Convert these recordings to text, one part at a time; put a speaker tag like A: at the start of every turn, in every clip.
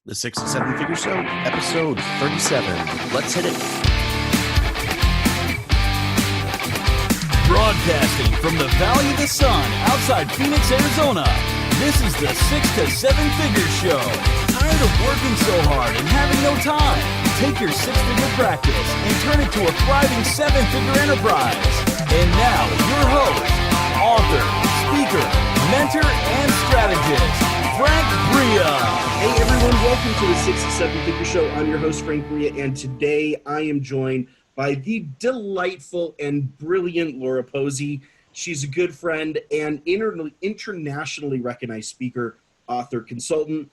A: The 6 to 7 Figure Show, episode 37. Let's hit it.
B: Broadcasting from the Valley of the Sun outside Phoenix, Arizona, this is the 6 to 7 Figure Show. Tired of working so hard and having no time? Take your six-figure practice and turn it to a thriving seven-figure enterprise. And now, your host, author, speaker, mentor, and strategist, Frank Bria.
A: Hey everyone, welcome to the 6 to 7 Figure Show. I'm your host, Frank Bria, and today I am joined by the delightful and brilliant Laura Posey. She's a good friend and internationally recognized speaker, author, consultant.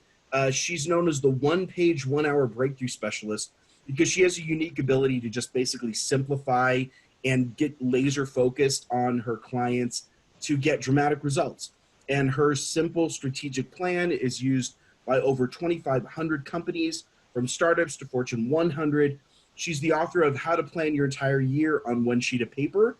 A: She's known as the one-page, one-hour breakthrough specialist because she has a unique ability to just basically simplify and get laser focused on her clients to get dramatic results. And her simple strategic plan is used by over 2,500 companies, from startups to Fortune 100. She's the author of How to Plan Your Entire Year on One Sheet of Paper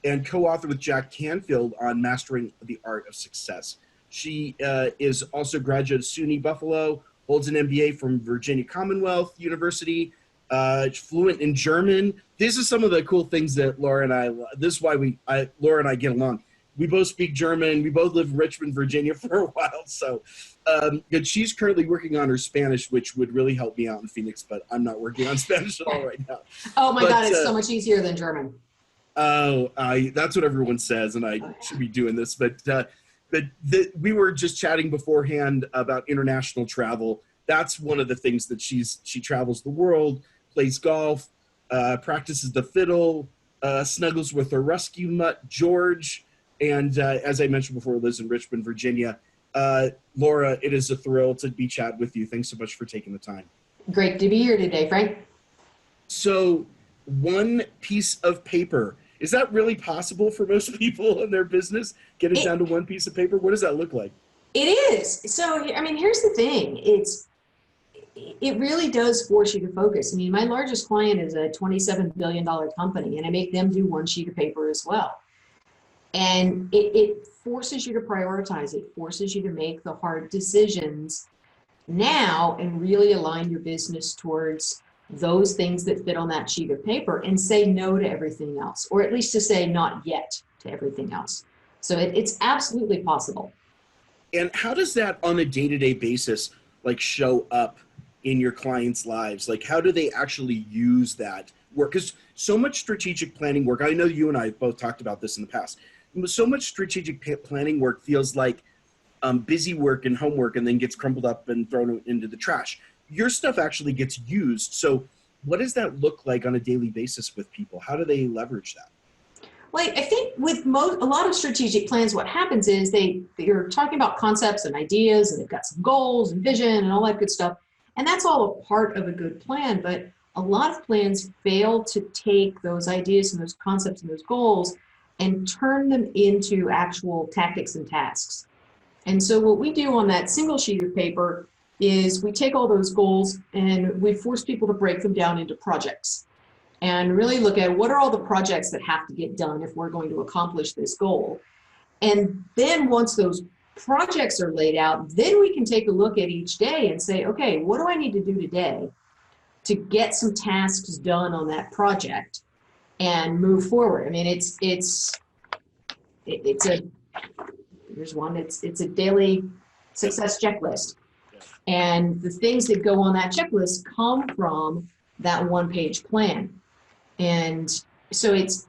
A: and co-author with Jack Canfield on Mastering the Art of Success. She is also a graduate of SUNY Buffalo, holds an MBA from Virginia Commonwealth University, fluent in German. This is some of the cool things that Laura and I, this is why Laura and I get along. We both speak German. We both live in Richmond, Virginia for a while. So but she's currently working on her Spanish, which would really help me out in Phoenix, but I'm not working on Spanish at all right now.
C: Oh my God, it's so much easier than German.
A: Oh, that's what everyone says, and I should be doing this. But we were just chatting beforehand about international travel. That's one of the things that she travels the world, plays golf, practices the fiddle, snuggles with her rescue mutt, George, and as I mentioned before, lives in Richmond, Virginia. Laura, it is a thrill to be chatting with you. Thanks so much for taking the time.
C: Great to be here today, Frank. So,
A: one piece of paper. Is that really possible for most people in their business? Get it down to one piece of paper? What does that look like?
C: It is. So, I mean, here's the thing. It really does force you to focus. I mean, my largest client is a $27 billion company, and I make them do one sheet of paper as well. And it forces you to prioritize. It forces you to make the hard decisions now and really align your business towards those things that fit on that sheet of paper and say no to everything else, or at least to say not yet to everything else. So it's absolutely possible.
A: And how does that on a day-to-day basis like show up in your clients' lives? Like, how do they actually use that work? Because so much strategic planning work, I know you and I have both talked about this in the past, so much strategic planning work feels like busy work and homework and then gets crumpled up and thrown into the trash. Your stuff actually gets used. So what does that look like on a daily basis with people? How do they leverage that?
C: Well, I think with a lot of strategic plans, what happens is you're talking about concepts and ideas, and they've got some goals and vision and all that good stuff. And that's all a part of a good plan. But a lot of plans fail to take those ideas and those concepts and those goals and turn them into actual tactics and tasks. And so what we do on that single sheet of paper is we take all those goals and we force people to break them down into projects and really look at what are all the projects that have to get done if we're going to accomplish this goal. And then once those projects are laid out, then we can take a look at each day and say, okay, what do I need to do today to get some tasks done on that project and move forward? I mean, it's a daily success checklist. And the things that go on that checklist come from that one-page plan. And so it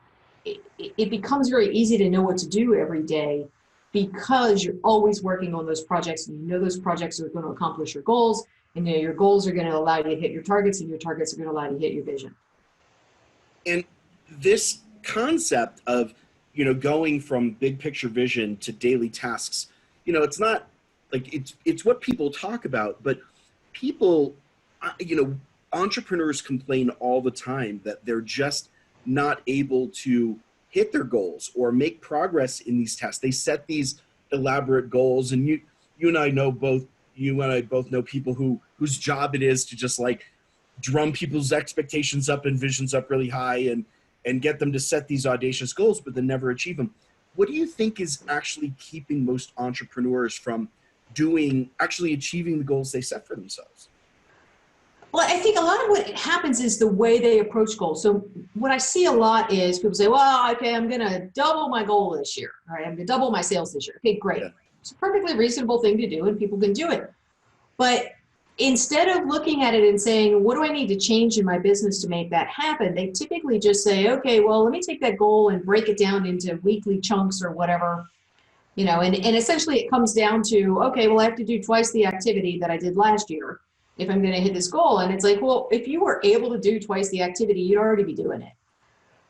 C: becomes very easy to know what to do every day because you're always working on those projects, and you know those projects are going to accomplish your goals, and your goals are going to allow you to hit your targets, and your targets are going to allow you to hit your vision.
A: And this concept of, going from big picture vision to daily tasks, it's not like it's what people talk about, but people, entrepreneurs complain all the time that they're just not able to hit their goals or make progress in these tasks. They set these elaborate goals, and you and I both know people whose job it is to just like drum people's expectations up and visions up really high and get them to set these audacious goals, but then never achieve them. What do you think is actually keeping most entrepreneurs from actually achieving the goals they set for themselves?
C: Well, I think a lot of what happens is the way they approach goals. So what I see a lot is people say, well, okay, I'm going to double my goal this year. All right, I'm going to double my sales this year. Okay, great.
A: Yeah.
C: It's a perfectly reasonable thing to do and people can do it. But instead of looking at it and saying, what do I need to change in my business to make that happen? They typically just say, okay, well, let me take that goal and break it down into weekly chunks or whatever, and essentially it comes down to, okay, well, I have to do twice the activity that I did last year if I'm going to hit this goal. And it's like, well, if you were able to do twice the activity, you'd already be doing it,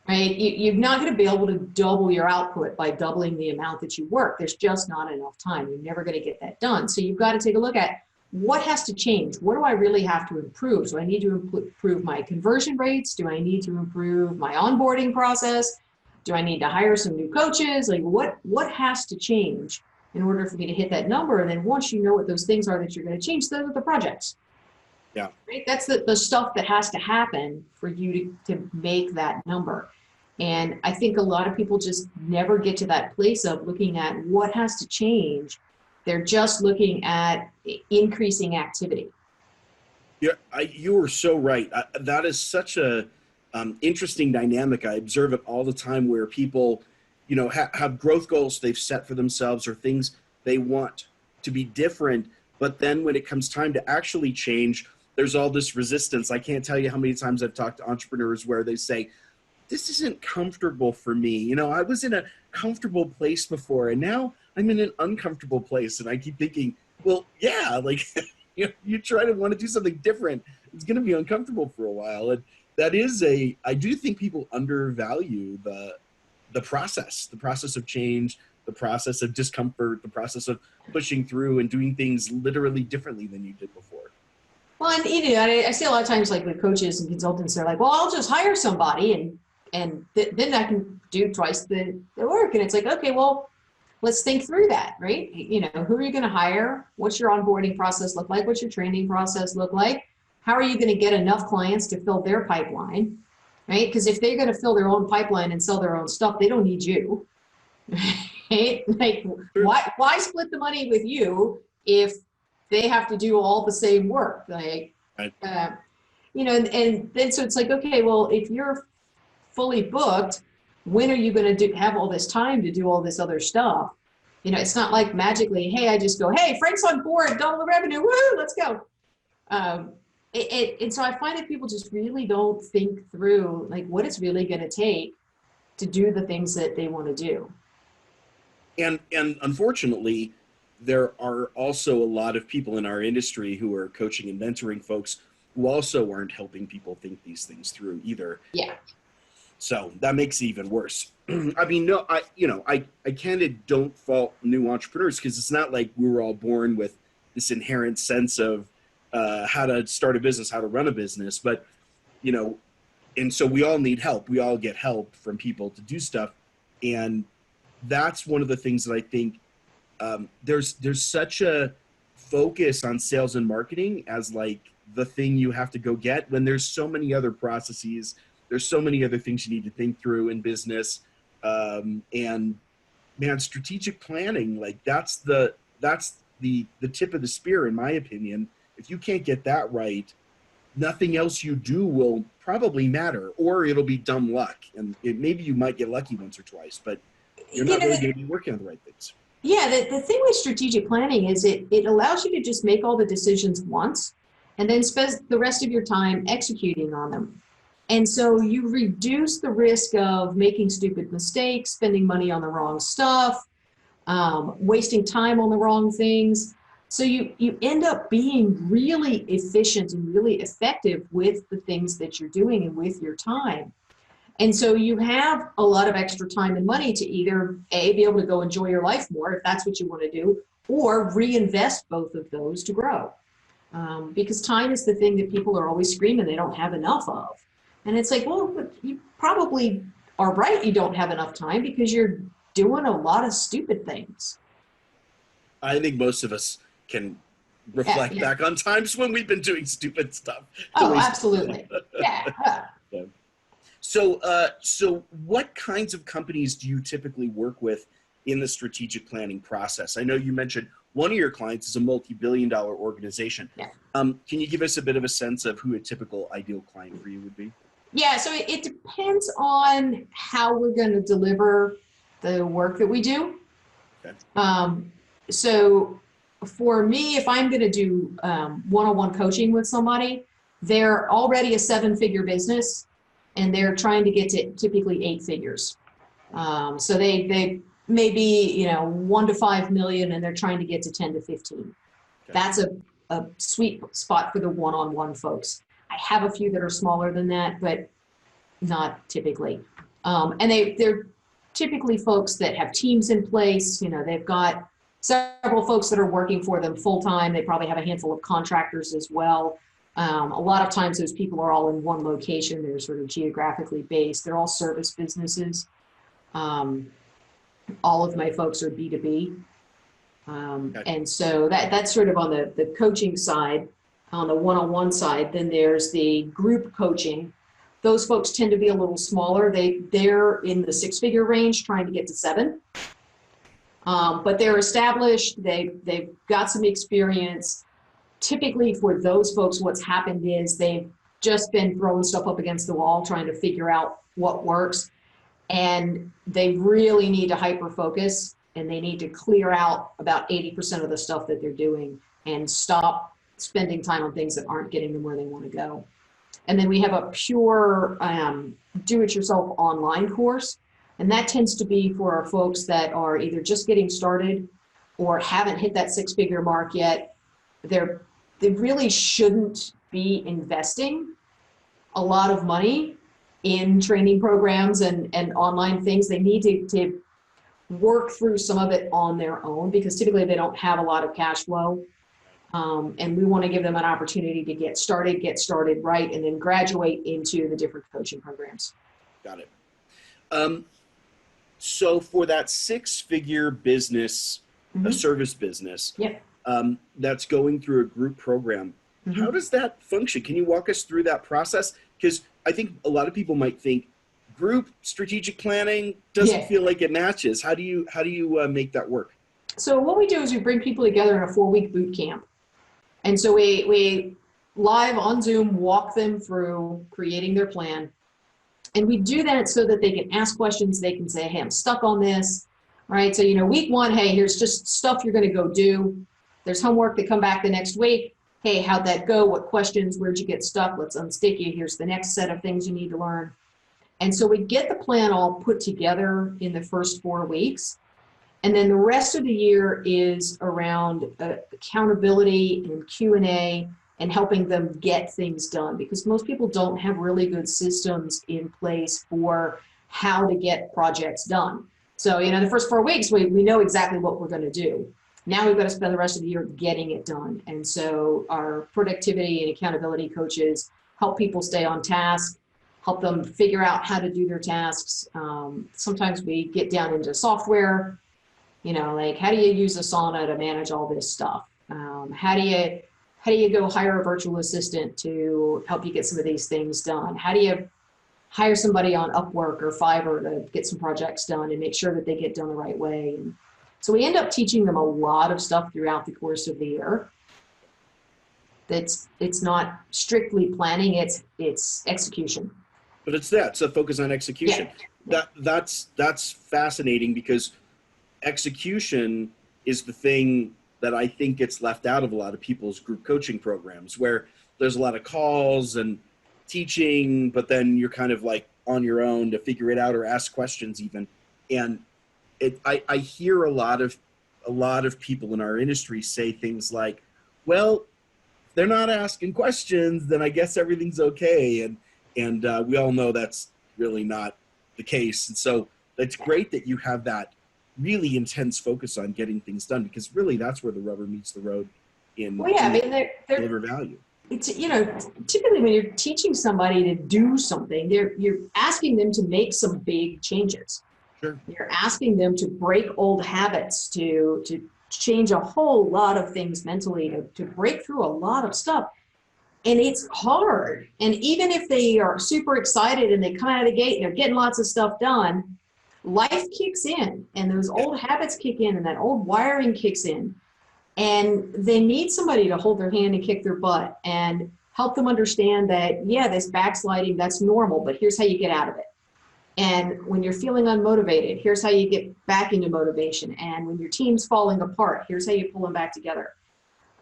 C: right? You're not going to be able to double your output by doubling the amount that you work. There's just not enough time. You're never going to get that done. So you've got to take a look at what has to change. What do I really have to improve? So I need to improve my conversion rates. Do I need to improve my onboarding process? Do I need to hire some new coaches? Like what has to change in order for me to hit that number? And then once you know what those things are that you're going to change, those are the projects.
A: Yeah.
C: Right? That's the stuff that has to happen for you to make that number. And I think a lot of people just never get to that place of looking at what has to change. They're just looking at increasing activity.
A: Yeah, you are so right. That is such a interesting dynamic. I observe it all the time where people, have growth goals they've set for themselves or things they want to be different. But then when it comes time to actually change, there's all this resistance. I can't tell you how many times I've talked to entrepreneurs where they say, this isn't comfortable for me. I was in a comfortable place before and now I'm in an uncomfortable place. And I keep thinking, well, yeah, like you try to want to do something different. It's going to be uncomfortable for a while. And that is I do think people undervalue the process of change, the process of discomfort, the process of pushing through and doing things literally differently than you did before.
C: Well, and I see a lot of times like with coaches and consultants, they're like, well, I'll just hire somebody and then I can do twice the work. And it's like, okay, well, let's think through that, right? Who are you going to hire? What's your onboarding process look like? What's your training process look like? How are you going to get enough clients to fill their pipeline, right? Because if they're going to fill their own pipeline and sell their own stuff, they don't need you, right? Like, why split the money with you if they have to do all the same work? Like,
A: Right.
C: And then so it's like, okay, well, if you're fully booked, when are you going to have all this time to do all this other stuff? It's not like magically, hey, I just go, hey, Frank's on board, double the revenue, woo, let's go. And so I find that people just really don't think through like what it's really going to take to do the things that they want to do.
A: And unfortunately, there are also a lot of people in our industry who are coaching and mentoring folks who also aren't helping people think these things through either.
C: Yeah.
A: So that makes it even worse. I mean, no, I kind of don't fault new entrepreneurs because it's not like we were all born with this inherent sense of how to start a business, how to run a business. But, and so we all need help. We all get help from people to do stuff. And that's one of the things that I think there's such a focus on sales and marketing as like the thing you have to go get when there's so many other processes. There's so many other things you need to think through in business. And man, strategic planning, like that's the tip of the spear, in my opinion. If you can't get that right, nothing else you do will probably matter, or it'll be dumb luck. And maybe you might get lucky once or twice, but you're not really going to be working on the right things.
C: Yeah, the thing with strategic planning is it allows you to just make all the decisions once and then spend the rest of your time executing on them. And so you reduce the risk of making stupid mistakes, spending money on the wrong stuff, wasting time on the wrong things. So you end up being really efficient and really effective with the things that you're doing and with your time. And so you have a lot of extra time and money to either be able to go enjoy your life more if that's what you want to do, or reinvest both of those to grow. Because time is the thing that people are always screaming they don't have enough of. And it's like, well, but you probably are right. You don't have enough time because you're doing a lot of stupid things.
A: I think most of us can reflect back on times when we've been doing stupid stuff.
C: Oh, absolutely. Yeah.
A: So what kinds of companies do you typically work with in the strategic planning process? I know you mentioned one of your clients is a multi-billion-dollar organization.
C: Yeah.
A: Can you give us a bit of a sense of who a typical ideal client for you would be?
C: Yeah, so it depends on how we're going to deliver the work that we do.
A: Okay.
C: So for me, if I'm going to do one-on-one coaching with somebody, they're already a 7-figure business and they're trying to get to typically 8 figures. So they may be, 1 to 5 million and they're trying to get to 10 to 15. Okay. That's a sweet spot for the one-on-one folks. I have a few that are smaller than that, but not typically. And they're typically folks that have teams in place. They've got several folks that are working for them full-time. They probably have a handful of contractors as well. A lot of times those people are all in one location. They're sort of geographically based. They're all service businesses. All of my folks are B2B. And so that's sort of on the coaching side. On the one-on-one side, then there's the group coaching. Those folks tend to be a little smaller. They're in the 6-figure range, trying to get to 7. But they're established. They've got some experience. Typically for those folks, what's happened is they've just been throwing stuff up against the wall, trying to figure out what works. And they really need to hyper focus, and they need to clear out about 80% of the stuff that they're doing and stop spending time on things that aren't getting them where they want to go. And then we have a pure do-it-yourself online course. And that tends to be for our folks that are either just getting started or haven't hit that 6-figure mark yet. They really shouldn't be investing a lot of money in training programs and online things. They need to work through some of it on their own because typically they don't have a lot of cash flow. And we want to give them an opportunity to get started right, and then graduate into the different coaching programs.
A: Got it. So for that 6-figure business, a service business,
C: yep.
A: That's going through a group program, how does that function? Can you walk us through that process? Because I think a lot of people might think group strategic planning doesn't feel like it matches. How do you make that work?
C: So what we do is we bring people together in a 4-week boot camp. And so we live on Zoom walk them through creating their plan. And we do that so that they can ask questions. They can say, hey, I'm stuck on this, right? So, week 1, hey, here's just stuff you're going to go do. There's homework. They come back the next week. Hey, how'd that go? What questions? Where'd you get stuck? Let's unstick you. Here's the next set of things you need to learn. And so we get the plan all put together in the first 4 weeks. And then the rest of the year is around accountability and Q&A and helping them get things done, because most people don't have really good systems in place for how to get projects done. So, the first 4 weeks, we know exactly what we're going to do. Now we've got to spend the rest of the year getting it done. And so our productivity and accountability coaches help people stay on task, help them figure out how to do their tasks. Sometimes we get down into software, like how do you use Asana to manage all this stuff? How do you go hire a virtual assistant to help you get some of these things done? How do you hire somebody on Upwork or Fiverr to get some projects done and make sure that they get done the right way? And so we end up teaching them a lot of stuff throughout the course of the year. It's not strictly planning, it's execution.
A: But it's a focus on execution. Yeah. That's fascinating, because execution is the thing that I think gets left out of a lot of people's group coaching programs, where there's a lot of calls and teaching, but then you're kind of like on your own to figure it out or ask questions even. And I hear a lot of people in our industry say things like, well, if they're not asking questions, then I guess everything's okay. And we all know that's really not the case. And so it's great that you have that really intense focus on getting things done, because really that's where the rubber meets the road in deliver value.
C: It's, typically when you're teaching somebody to do something, you're asking them to make some big changes.
A: Sure.
C: You're asking them to break old habits, to change a whole lot of things mentally, to break through a lot of stuff. And it's hard. And even if they are super excited and they come out of the gate and they're getting lots of stuff done, life kicks in and those old habits kick in and that old wiring kicks in. And they need somebody to hold their hand and kick their butt and help them understand that, yeah, this backsliding, that's normal, but here's how you get out of it. And when you're feeling unmotivated, here's how you get back into motivation. And when your team's falling apart, here's how you pull them back together.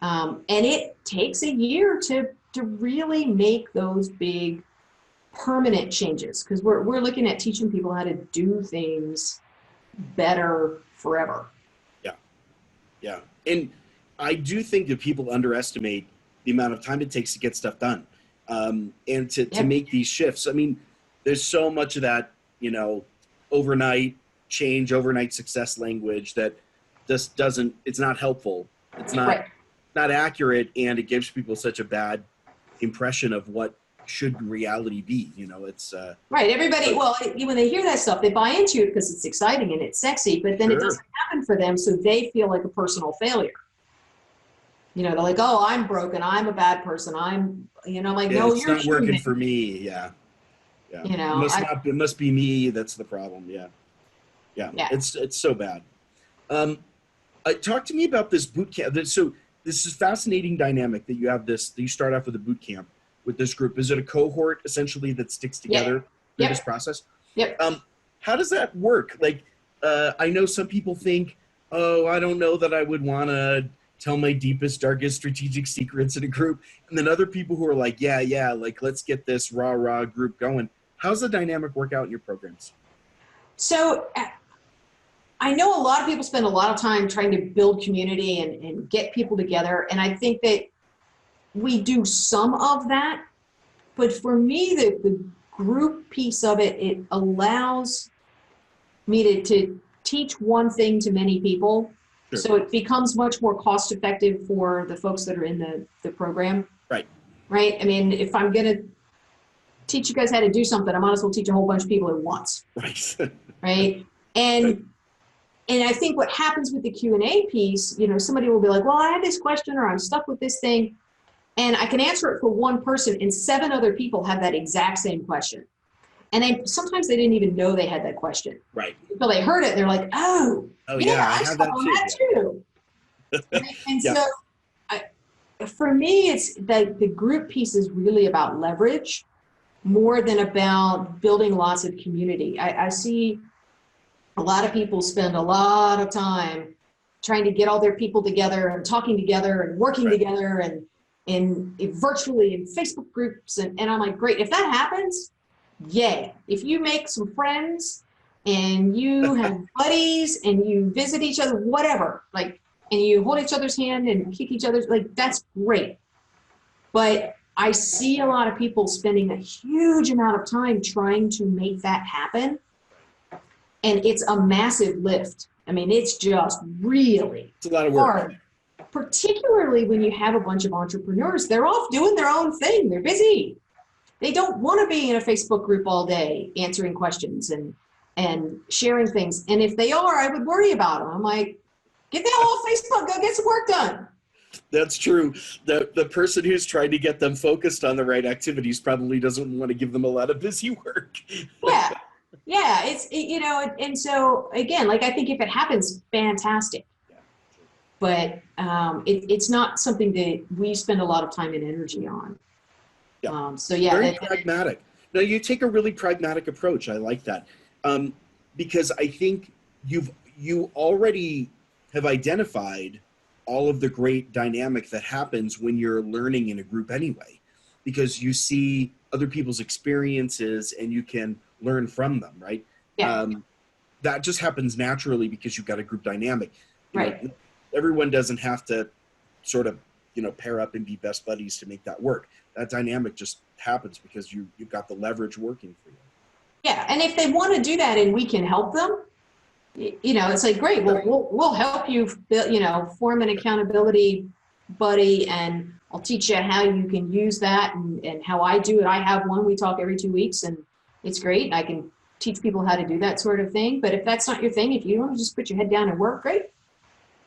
C: And it takes a year to really make those big permanent changes, because we're looking at teaching people how to do things better forever.
A: Yeah. And I do think that people underestimate the amount of time it takes to get stuff done, and to make these shifts. I mean, there's so much of that, overnight change, overnight success language that just doesn't, it's not helpful. It's not accurate, and it gives people such a bad impression of what should reality be. It's
C: right. Everybody, when they hear that stuff, they buy into it because it's exciting and it's sexy, but then it doesn't happen for them, so they feel like a personal failure. They're like, oh, I'm broken, I'm a bad person, I'm like, no,
A: it's
C: you're
A: not working for me. Yeah. It must be me that's the problem. Yeah. It's so bad. Talk to me about this boot camp. So this is fascinating dynamic that you have that you start off with a boot camp with this group. Is it a cohort essentially that sticks together through this process?
C: Yep.
A: How does that work? Like, I know some people think, oh, I don't know that I would want to tell my deepest, darkest strategic secrets in a group. And then other people who are like, yeah, like, let's get this rah group going. How's the dynamic work out in your programs?
C: So I know a lot of people spend a lot of time trying to build community and get people together. And I think that we do some of that. But for me, the group piece of it, it allows me to teach one thing to many people. Sure. So it becomes much more cost effective for the folks that are in the program.
A: Right.
C: I mean, if I'm going to teach you guys how to do something, I might as well teach a whole bunch of people at once.
A: Right.
C: Right. And I think what happens with the Q&A piece, somebody will be like, well, I had this question, or I'm stuck with this thing, and I can answer it for one person, and 7 other people have that exact same question. And sometimes they didn't even know they had that question.
A: Right.
C: Until they heard it, and they're like, oh yeah, I have that too. And so for me, it's the group piece is really about leverage more than about building lots of community. I see a lot of people spend a lot of time trying to get all their people together and talking together and working together and virtually in Facebook groups. And I'm like, great. If that happens, yay. If you make some friends and you have buddies and you visit each other, whatever, and you hold each other's hand and kick each other's, that's great. But I see a lot of people spending a huge amount of time trying to make that happen. And it's a massive lift. I mean, it's just really
A: it's a lot of work.
C: Hard. Particularly when you have a bunch of entrepreneurs. They're off doing their own thing. They're busy. They don't want to be in a Facebook group all day answering questions and sharing things. And if they are, I would worry about them. I'm like, get the hell off Facebook. Go get some work done.
A: That's true. The person who's trying to get them focused on the right activities probably doesn't want to give them a lot of busy work.
C: Yeah. And so again, I think if it happens, fantastic. But it's not something that we spend a lot of time and energy on.
A: Yeah.
C: Very
A: pragmatic. No, you take a really pragmatic approach. I like that, because I think you already have identified all of the great dynamic that happens when you're learning in a group anyway, because you see other people's experiences and you can learn from them, right?
C: Yeah.
A: That just happens naturally because you've got a group dynamic.
C: Right.
A: Everyone doesn't have to sort of, pair up and be best buddies to make that work. That dynamic just happens because you've got the leverage working for you.
C: Yeah. And if they want to do that and we can help them, it's like, great, we'll help you, form an accountability buddy, and I'll teach you how you can use that and how I do it. I have one, we talk every 2 weeks, and it's great. I can teach people how to do that sort of thing. But if that's not your thing, if you want to just put your head down and work, great.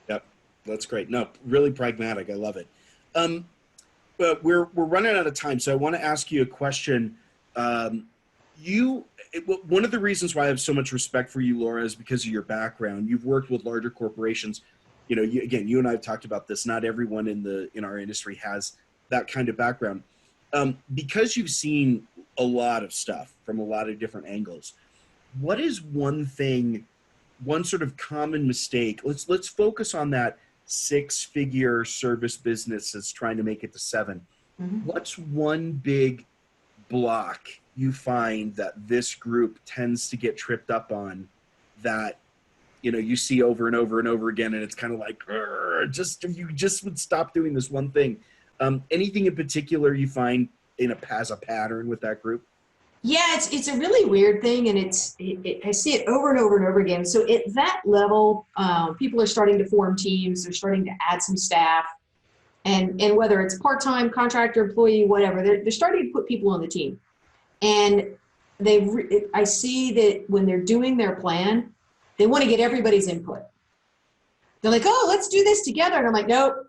A: Yep. That's great. No, really pragmatic. I love it. But we're running out of time. So I want to ask you a question. One of the reasons why I have so much respect for you, Laura, is because of your background. You've worked with larger corporations. again, you and I have talked about this. Not everyone in our industry has that kind of background. Because you've seen a lot of stuff from a lot of different angles, what is one sort of common mistake? Let's focus on that 6-figure service business that's trying to make it to 7.
C: Mm-hmm.
A: What's one big block you find that this group tends to get tripped up on that you see over and over and over again, and it's kind of like, if you just would stop doing this one thing? Anything in particular you find as a pattern with that group?
C: Yeah, it's a really weird thing, and I see it over and over and over again. So at that level, people are starting to form teams. They're starting to add some staff, and whether it's part-time, contractor, employee, whatever, they're starting to put people on the team. And I see that when they're doing their plan, they want to get everybody's input. They're like, oh, let's do this together. And I'm like, nope.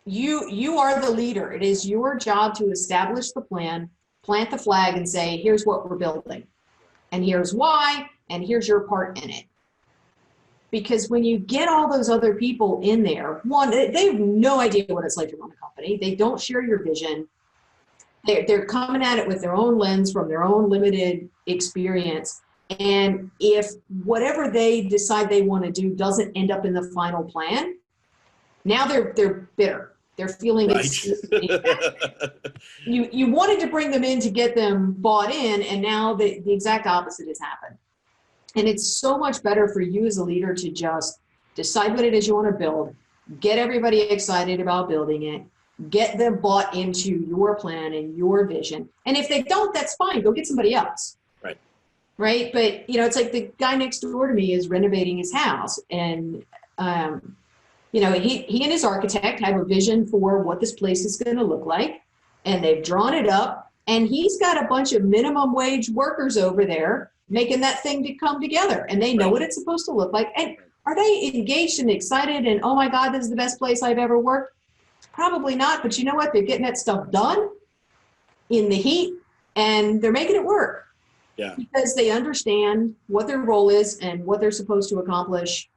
C: You are the leader. It is your job to establish the plan, plant the flag, and say, here's what we're building, and here's why, and here's your part in it. Because when you get all those other people in there, one, they have no idea what it's like to run a company. They don't share your vision. They're coming at it with their own lens from their own limited experience. And if whatever they decide they want to do doesn't end up in the final plan, now they're bitter. They're feeling
A: right.
C: You wanted to bring them in to get them bought in, and now the exact opposite has happened. And it's so much better for you as a leader to just decide what it is you want to build, get everybody excited about building it, get them bought into your plan and your vision. And if they don't, that's fine. Go get somebody else. Right. But, it's like the guy next door to me is renovating his house, and, he and his architect have a vision for what this place is going to look like, and they've drawn it up, and he's got a bunch of minimum wage workers over there making that thing to come together, and they know what it's supposed to look like. And are they engaged and excited and, oh my God, this is the best place I've ever worked? Probably not, but you know what? They're getting that stuff done in the heat, and they're making it work.
A: Yeah.
C: Because they understand what their role is and what they're supposed to accomplish,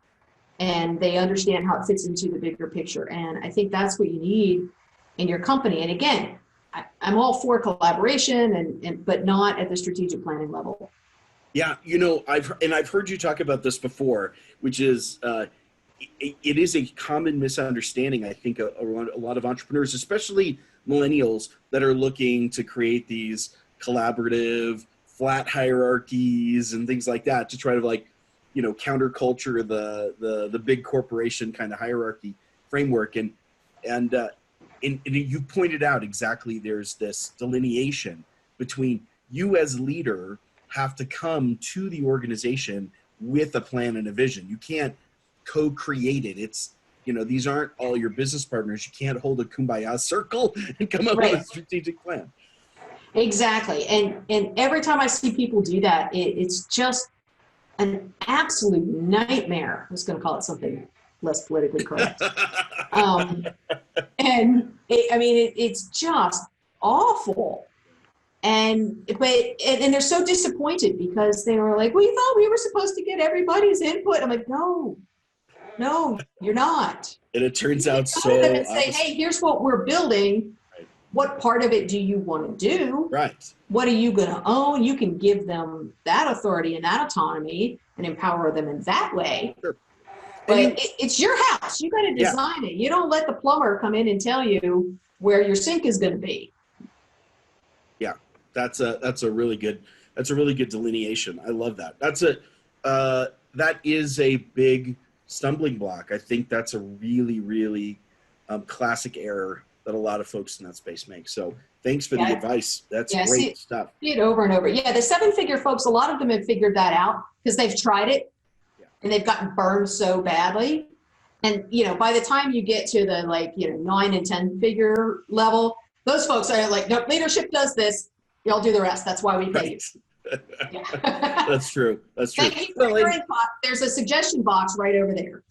C: and they understand how it fits into the bigger picture. And I think that's what you need in your company. And again, I'm all for collaboration, but not at the strategic planning level.
A: Yeah, I've heard you talk about this before, which is it is a common misunderstanding. I think a lot of entrepreneurs, especially millennials, that are looking to create these collaborative, flat hierarchies and things like that to try to counterculture the big corporation kind of hierarchy framework. And you pointed out exactly, there's this delineation between you as leader have to come to the organization with a plan and a vision. You can't co-create it. It's, these aren't all your business partners. You can't hold a kumbaya circle and come up with a strategic plan.
C: Exactly. And every time I see people do that, it's just an absolute nightmare. I was going to call it something less politically correct. It's just awful. And they're so disappointed because they were like, we thought we were supposed to get everybody's input. I'm like, no, you're not.
A: And it turns out so.
C: And say, hey, here's what we're building. Right. What part of it do you want to do?
A: Right.
C: What are you going to own? You can give them that authority and that autonomy and empower them in that way. Sure. But it's your house. You got to design it. You don't let the plumber come in and tell you where your sink is going to be.
A: Yeah, that's a really good delineation. I love that. That is a big stumbling block. I think that's a really, really classic error that a lot of folks in that space make. So thanks for the advice. That's great stuff.
C: See it over and over. Yeah, the 7-figure folks, a lot of them have figured that out because they've tried it and they've gotten burned so badly. And, by the time you get to the 9 and 10-figure level, those folks are like, nope, leadership does this. Y'all do the rest. That's why we pay you. Yeah.
A: That's true.
C: Thank you for your input. There's a suggestion box right over there.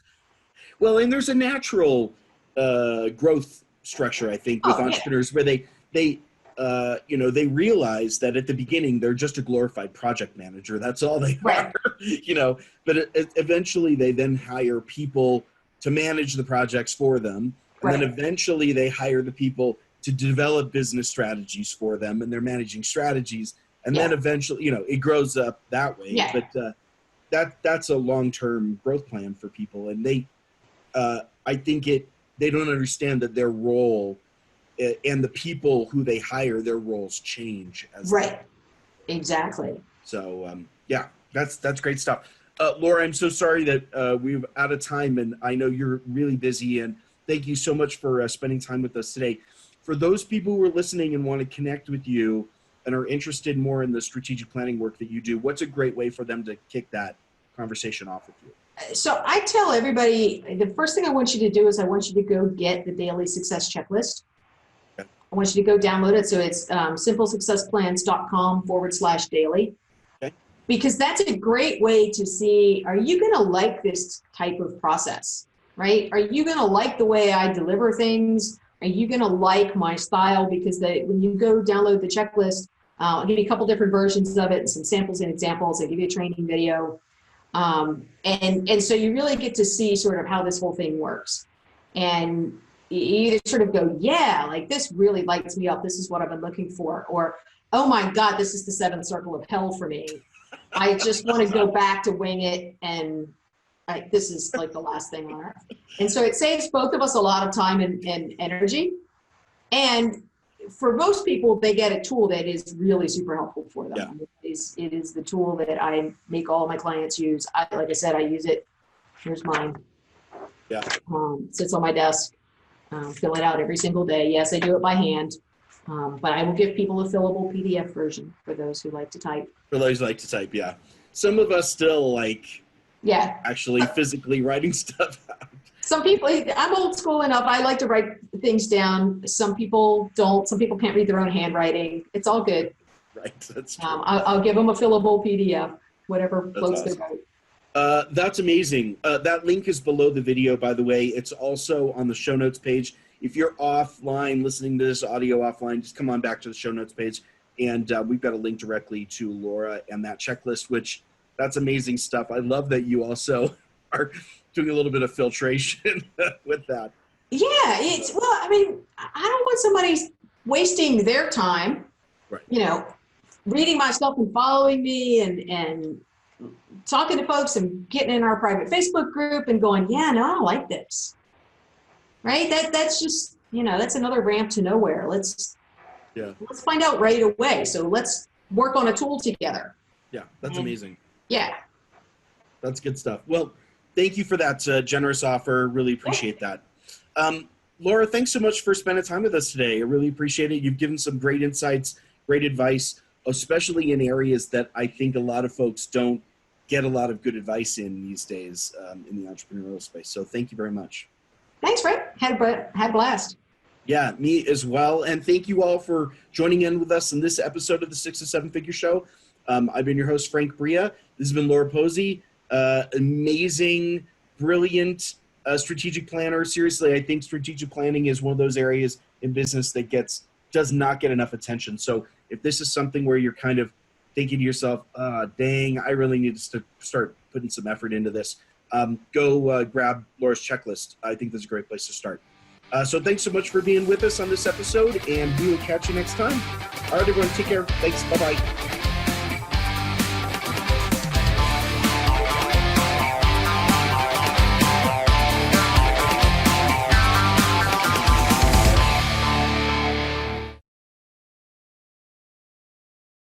A: Well, and there's a natural growth structure, I think, with entrepreneurs where they realize that at the beginning they're just a glorified project manager. That's all they are, But eventually they then hire people to manage the projects for them. And then eventually they hire the people to develop business strategies for them, and they're managing strategies. And then eventually, it grows up that way.
C: Yeah.
A: But that's a long-term growth plan for people. And I think they don't understand that their role and the people who they hire, their roles change.
C: Exactly.
A: So, that's great stuff. Laura, I'm so sorry that we're out of time, and I know you're really busy, and thank you so much for spending time with us today. For those people who are listening and want to connect with you and are interested more in the strategic planning work that you do, what's a great way for them to kick that conversation off with you?
C: So I tell everybody, the first thing I want you to do is I want you to go get the Daily Success Checklist. Okay. I want you to go download it. So it's simplesuccessplans.com/daily. Okay. Because that's a great way to see, are you going to like this type of process, right? Are you going to like the way I deliver things? Are you going to like my style? Because when you go download the checklist, I'll give you a couple different versions of it and some samples and examples. I give you a training video. And so you really get to see sort of how this whole thing works. And you either sort of go, yeah, like this really lights me up. This is what I've been looking for. Or, oh my God, this is the seventh circle of hell for me. I just want to go back to wing it. And this is like the last thing on earth. And so it saves both of us a lot of time and energy. And for most people, they get a tool that is really super helpful for them. Yeah. It is the tool that I make all my clients use. Like I said, I use it. Here's mine.
A: Yeah.
C: Sits on my desk. Fill it out every single day. Yes, I do it by hand. But I will give people a fillable PDF version for those who like to type.
A: For those who like to type, yeah. Some of us still actually physically writing stuff out.
C: Some people, I'm old school enough. I like to write things down. Some people don't. Some people can't read their own handwriting. It's all good.
A: Right. That's true.
C: I'll give them a fillable PDF, whatever floats their boat.
A: That's amazing. That link is below the video, by the way. It's also on the show notes page. If you're offline, listening to this audio offline, just come on back to the show notes page. And we've got a link directly to Laura and that checklist, which that's amazing stuff. I love that you also are doing a little bit of filtration with that.
C: Yeah, I don't want somebody wasting their time, right. Reading my stuff and following me and talking to folks and getting in our private Facebook group and going, yeah, no, I don't like this. Right? That's just, that's another ramp to nowhere. Let's find out right away. So let's work on a tool together.
A: Yeah, that's amazing.
C: Yeah.
A: That's good stuff. Well, thank you for that generous offer. Really appreciate that. Laura, thanks so much for spending time with us today. I really appreciate it. You've given some great insights, great advice, especially in areas that I think a lot of folks don't get a lot of good advice in these days in the entrepreneurial space. So thank you very much.
C: Thanks, Frank. Had a blast.
A: Yeah, me as well. And thank you all for joining in with us in this episode of the 6 to 7 Figure Show. I've been your host, Frank Bria. This has been Laura Posey. Amazing, brilliant strategic planner. Seriously, I think strategic planning is one of those areas in business that does not get enough attention. So if this is something where you're kind of thinking to yourself, dang, I really need to start putting some effort into this, go grab Laura's checklist. I think that's a great place to start. So thanks so much for being with us on this episode, and we will catch you next time. All right, everyone, take care. Thanks. Bye-bye.